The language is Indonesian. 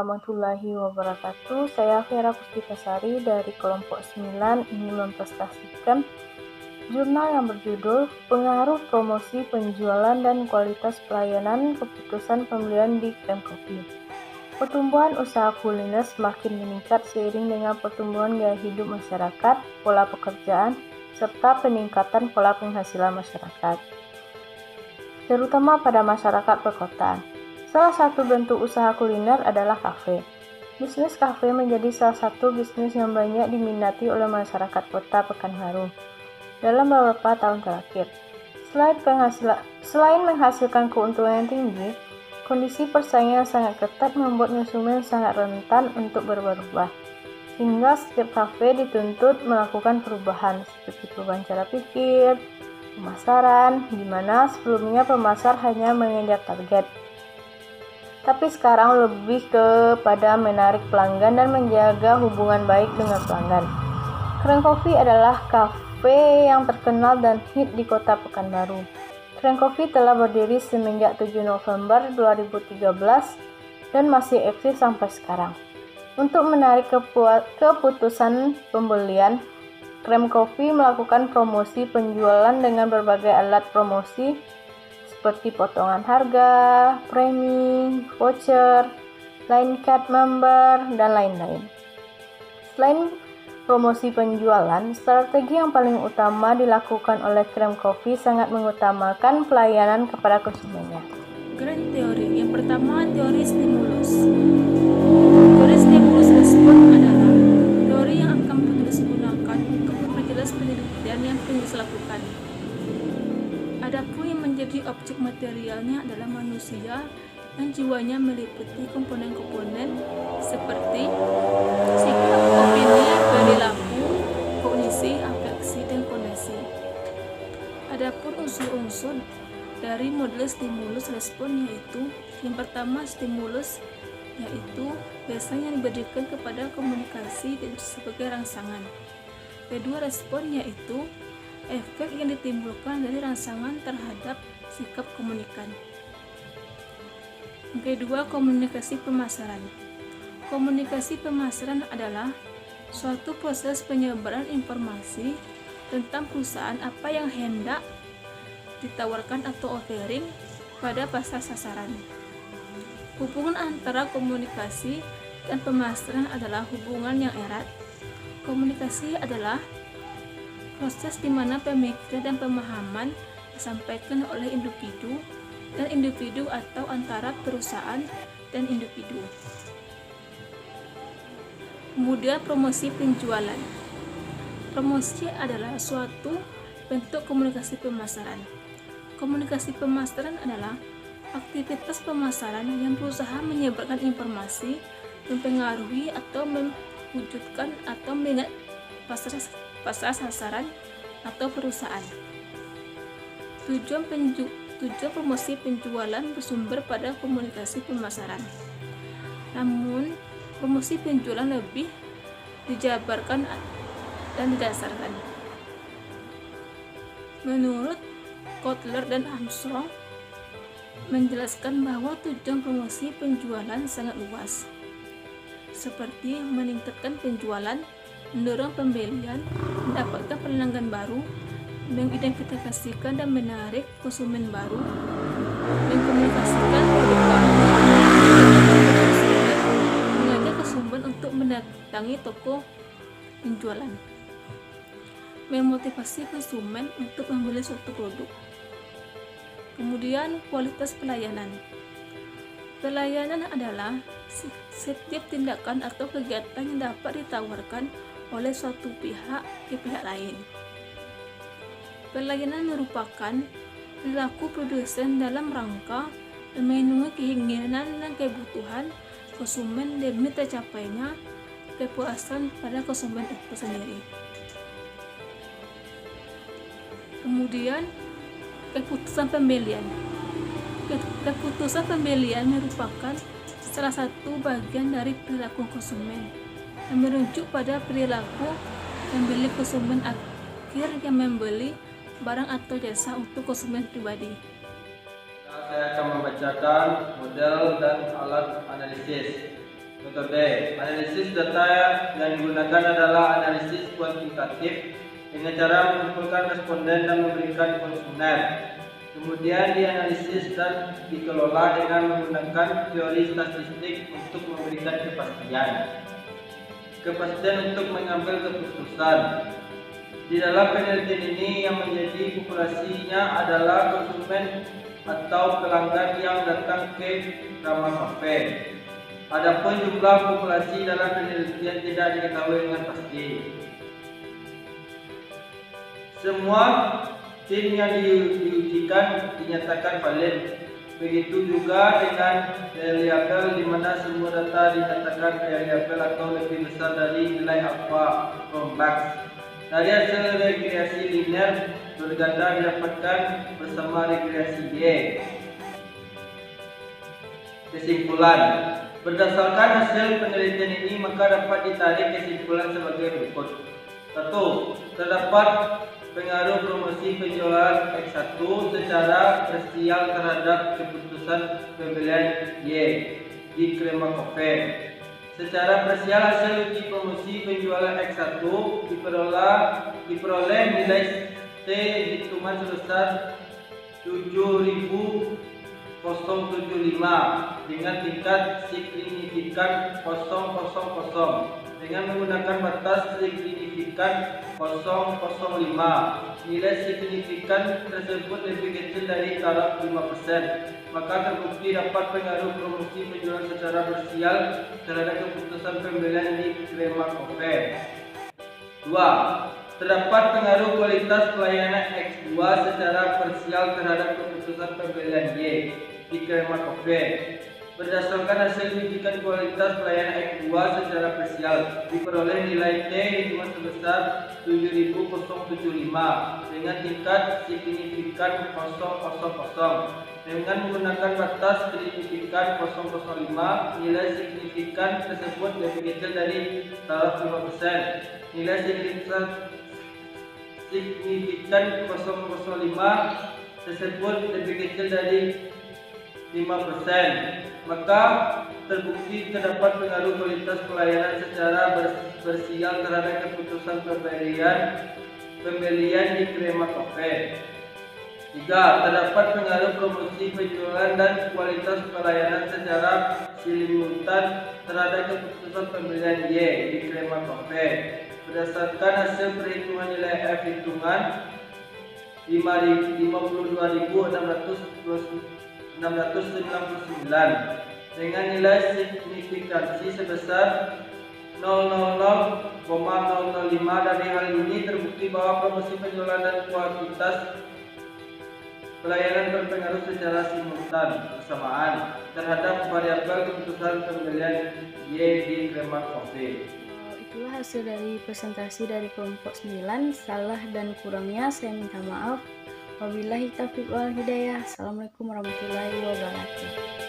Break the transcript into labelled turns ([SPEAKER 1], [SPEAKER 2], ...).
[SPEAKER 1] warahmatullahi wabarakatuh. Saya Vera Puspitasari dari kelompok 9 ingin mempresentasikan jurnal yang berjudul Pengaruh Promosi Penjualan dan Kualitas Pelayanan Keputusan Pembelian di Krem Kopi. Pertumbuhan usaha kuliner semakin meningkat seiring dengan pertumbuhan gaya hidup masyarakat, pola pekerjaan, serta peningkatan pola penghasilan masyarakat, terutama pada masyarakat perkotaan. Salah satu bentuk usaha kuliner adalah kafe. Bisnis kafe menjadi salah satu bisnis yang banyak diminati oleh masyarakat kota Pekanbaru dalam beberapa tahun terakhir. Selain menghasilkan keuntungan yang tinggi, kondisi persaingan yang sangat ketat membuat konsumen sangat rentan untuk berubah, sehingga setiap kafe dituntut melakukan perubahan, seperti perubahan cara pikir, pemasaran, di mana sebelumnya pemasar hanya mengejar target, tapi sekarang lebih kepada menarik pelanggan dan menjaga hubungan baik dengan pelanggan. Krem Kopi adalah kafe yang terkenal dan hit di kota Pekanbaru. Krem Kopi telah berdiri semenjak 7 November 2013 dan masih eksis sampai sekarang. Untuk menarik keputusan pembelian, Krem Kopi melakukan promosi penjualan dengan berbagai alat promosi seperti potongan harga, premi, voucher, line card member, dan lain-lain. Selain promosi penjualan, strategi yang paling utama dilakukan oleh Krem Kopi sangat mengutamakan pelayanan kepada konsumennya.
[SPEAKER 2] Grand teori. Yang pertama, teori stimulus. Teori stimulus respon adalah teori yang akan penulis gunakan untuk memperjelas penelitian yang penulis lakukan. Adapun yang menjadi objek materialnya adalah manusia yang jiwanya meliputi komponen-komponen seperti sikap, opini, perilaku, kognisi, afeksi, dan kondisi. Adapun unsur-unsur dari model stimulus respon yaitu yang pertama stimulus, yaitu biasanya diberikan kepada komunikasi sebagai rangsangan. Kedua, respon yaitu efek yang ditimbulkan dari rangsangan terhadap sikap komunikan. Yang kedua, komunikasi pemasaran. Komunikasi pemasaran adalah suatu proses penyebaran informasi tentang perusahaan apa yang hendak ditawarkan atau offering pada pasar sasaran. Hubungan antara komunikasi dan pemasaran adalah hubungan yang erat. Komunikasi adalah proses di mana pemikiran dan pemahaman disampaikan oleh individu dan individu atau antara perusahaan dan individu. Kemudian promosi penjualan. Promosi adalah suatu bentuk komunikasi pemasaran. Komunikasi pemasaran adalah aktivitas pemasaran yang berusaha menyebarkan informasi, mempengaruhi atau mewujudkan atau mengingat pasar sasaran atau perusahaan. Tujuan promosi penjualan bersumber pada komunikasi pemasaran. Namun, promosi penjualan lebih dijabarkan dan didasarkan. Menurut Kotler dan Armstrong menjelaskan bahwa tujuan promosi penjualan sangat luas, seperti meningkatkan penjualan, mendorong pembelian, mendapatkan pelanggan baru, mengidentifikasikan dan menarik konsumen baru, mengkomunikasikan produk baru, mengajak konsumen untuk mendatangi toko penjualan, memotivasi konsumen untuk membeli suatu produk. Kemudian, kualitas pelayanan. Pelayanan adalah setiap tindakan atau kegiatan yang dapat ditawarkan oleh suatu pihak ke pihak lain. Pelayanan merupakan perilaku produsen dalam rangka memenuhi keinginan dan kebutuhan konsumen demi tercapainya kepuasan pada konsumen itu sendiri. Kemudian, keputusan pembelian. Keputusan pembelian merupakan salah satu bagian dari perilaku konsumen yang merujuk pada perilaku pembeli konsumen akhir yang membeli barang atau jasa untuk konsumen pribadi.
[SPEAKER 3] Saya akan membacakan model dan alat analisis. Metode analisis data yang digunakan adalah analisis kuantitatif dengan cara mengumpulkan responden dan memberikan kuesioner. Kemudian dianalisis dan dikelola dengan menggunakan teori statistik untuk memberikan kepastian untuk mengambil keputusan. Di dalam penelitian ini yang menjadi populasinya adalah konsumen atau pelanggan yang datang ke Krama Cafe. Adapun jumlah populasi dalam penelitian tidak diketahui dengan pasti. Semua tim yang diujikan dinyatakan valid. Begitu juga dengan variabel di mana semua data dinyatakan variabel atau lebih besar dari nilai alpha kompleks. Dari hasil regresi linear berganda didapatkan bersama regresi Y. Kesimpulan. Berdasarkan hasil penelitian ini, maka dapat ditarik kesimpulan sebagai berikut. 1. Terdapat pengaruh promosi penjualan X1 secara parsial terhadap keputusan pembelian Y di Krama Cafe. Secara parsial hasil uji promosi penjualan X1 diperoleh nilai T hitungan sebesar 7.075 dengan tingkat signifikan 0,00 dengan menggunakan batas signifikan 0,05. Nilai signifikan tersebut lebih kecil dari taraf 5%, maka terbukti dapat pengaruh promosi penjualan secara parsial terhadap keputusan pembelian di Krama Cafe. 2. Terdapat pengaruh kualitas pelayanan X2 secara parsial terhadap keputusan pembelian Y di Krama Cafe. Berdasarkan hasil ujian kualitas pelayanan X2 secara parsial, diperoleh nilai T hitungan sebesar 7.075 dengan tingkat signifikan 0,00. Dengan menggunakan batas signifikan 0,05, nilai signifikan tersebut lebih kecil dari taraf 5%. Nilai signifikan 0,05 tersebut lebih kecil dari 5%, maka terbukti terdapat pengaruh kualitas pelayanan secara parsial terhadap keputusan pembelian di Krama Cafe. 3. Terdapat pengaruh promosi penjualan dan kualitas pelayanan secara simultan terhadap keputusan pembelian Y di Krama Cafe. Berdasarkan hasil perhitungan nilai F hitungan 52.699 dengan nilai signifikansi sebesar 0,005. Dari hal ini terbukti bahwa promosi penjualan dan kualitas pelayanan berpengaruh secara simultan bersamaan terhadap variabel keputusan pembelian Y di Krama Cafe.
[SPEAKER 1] Itulah hasil dari presentasi dari kelompok 9. Salah dan kurangnya saya minta maaf. Wabillahi taufiq wal hidayah. Assalamualaikum warahmatullahi wabarakatuh.